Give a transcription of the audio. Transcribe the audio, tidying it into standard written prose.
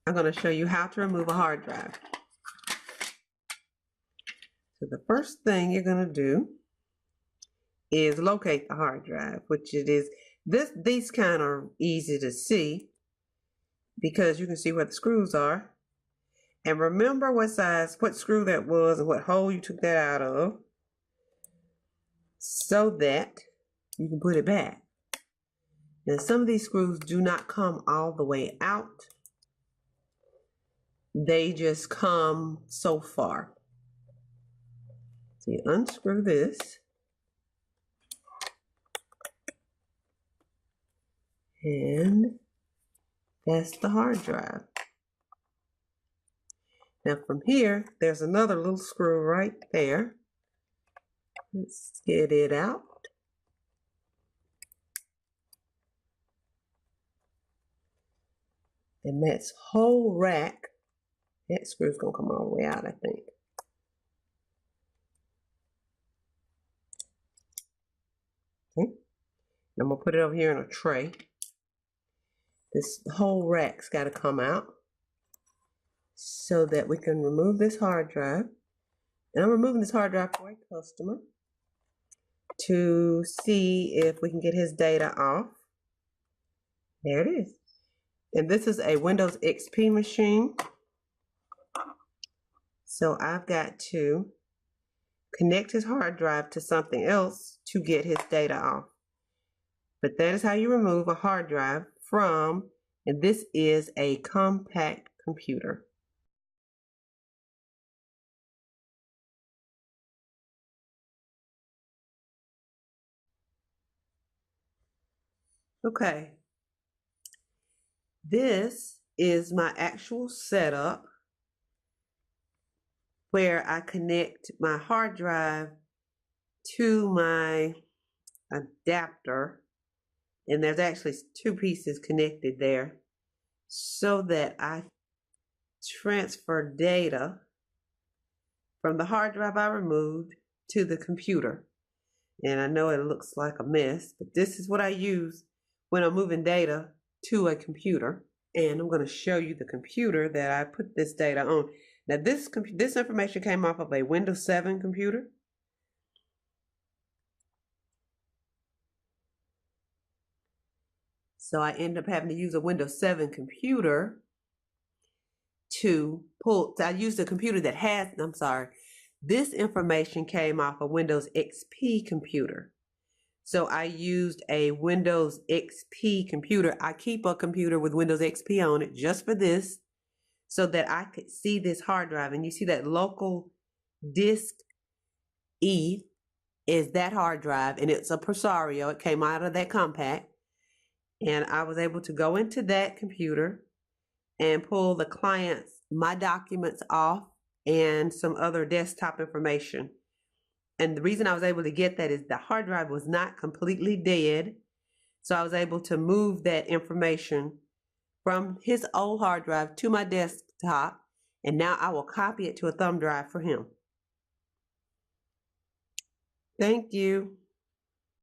I'm going to show you how to remove a hard drive. So the first thing you're going to do is locate the hard drive, which it is. These kind are easy to see because you can see where the screws are. And remember what screw that was and what hole you took that out of so that you can put it back. Now some of these screws do not come all the way out. They just come so far. So you unscrew this. And that's the hard drive. Now from here, there's another little screw right there. Let's get it out. And that's whole rack. That screw's gonna come all the way out, I think. Okay. I'm gonna put it over here in a tray. This whole rack's gotta come out so that we can remove this hard drive. And I'm removing this hard drive for a customer to see if we can get his data off. There it is. And this is a Windows XP machine. So I've got to connect his hard drive to something else to get his data off. But that is how you remove a hard drive from, and this is a compact computer. Okay. This is my actual setup where I connect my hard drive to my adapter, and there's actually two pieces connected there so that I transfer data from the hard drive I removed to the computer. And I know it looks like a mess, but this is what I use when I'm moving data to a computer. And I'm going to show you the computer that I put this data on. Now this information came off of a Windows 7 computer. So I end up having to use a Windows 7 computer to pull. I used a computer that has, I'm sorry, this information came off a Windows XP computer. So I used a Windows XP computer. I keep a computer with Windows XP on it just for this, so that I could see this hard drive. And you see that local disk E is that hard drive, and it's a Presario. It came out of that compact. And I was able to go into that computer and pull the client's, my documents off and some other desktop information. And the reason I was able to get that is the hard drive was not completely dead. So I was able to move that information from his old hard drive to my desktop. And now I will copy it to a thumb drive for him. Thank you.